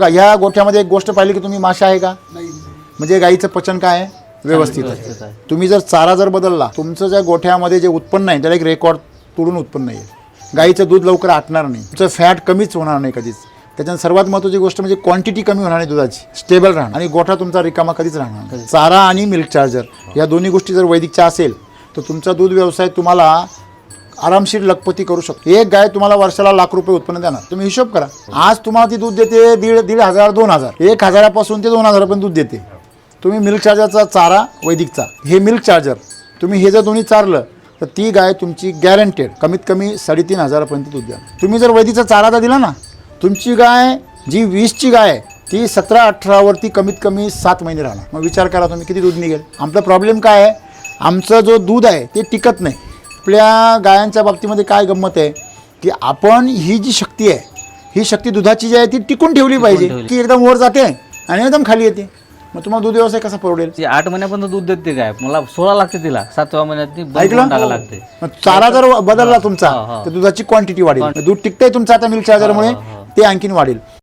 ह्या गोठ्यामध्ये एक गोष्ट पाहिली की तुम्ही माशा आहे का? म्हणजे गाईचं पचन काय आहे? व्यवस्थित आहे. तुम्ही जर चारा जर बदलला, तुमचं ज्या गोठ्यामध्ये जे उत्पन्न आहे त्याला एक रेकॉर्ड तोडून उत्पन्न येईल. गाईचं दूध लवकर आटणार नाही, तुमचं फॅट कमीच होणार नाही कधीच. त्याच्यात सर्वात महत्त्वाची गोष्ट म्हणजे क्वांटिटी कमी होणार नाही दुधाची, स्टेबल राहणार आणि गोठा तुमचा रिकामा कधीच राहणार नाही. चारा आणि मिल्क चार्जर या दोन्ही गोष्टी जर वैदिकच्या असेल तर तुमचा दूध व्यवसाय तुम्हाला आरामशीर लखपती करू शकतो. एक गाय तुम्हाला वर्षाला लाख रुपये उत्पन्न देणार. तुम्ही हिशोब करा, आज तुम्हाला ती दूध देते 1,500 2,000, 1,000पासून ते 2,000 पण दूध देते. तुम्ही मिल्क चार्जरचा चारा वैदिकचा, हे मिल्क चार्जर तुम्ही हे जर दोन्ही चारलं तर ती गाय तुमची गॅरंटेड कमीत कमी 3,500पर्यंत दूध द्या. तुम्ही जर वैदिकचा चारा जर दिला ना, तुमची गाय जी 20ची गाय आहे ती 17-18वरती कमीत कमी 7 महिने राहणार. मग विचार करा तुम्ही किती दूध निघेल. आमचा प्रॉब्लेम काय आहे, आमचं जो दूध आहे ते टिकत नाही. आपल्या गायांच्या बाबतीमध्ये काय गंमत आहे की आपण ही जी शक्ती आहे, ही शक्ती दुधाची जी आहे ती टिकून ठेवली पाहिजे. की एकदम वर जाते आणि एकदम खाली येते. मग तुम्हाला दूध व्यवसाय कसा परवडेल? 8 महिन्यापर्यंत दूध देते काय, मला 16 लागते तिला, 7व्या महिन्यात ऐकलं? टाका लागते. मग चारा जर बदलला तुमचा तर दुधाची क्वांटिटी वाढेल. दूध टिकतंय तुमचं आता मिल्क चार्जरमुळे, ते आणखीन वाढेल.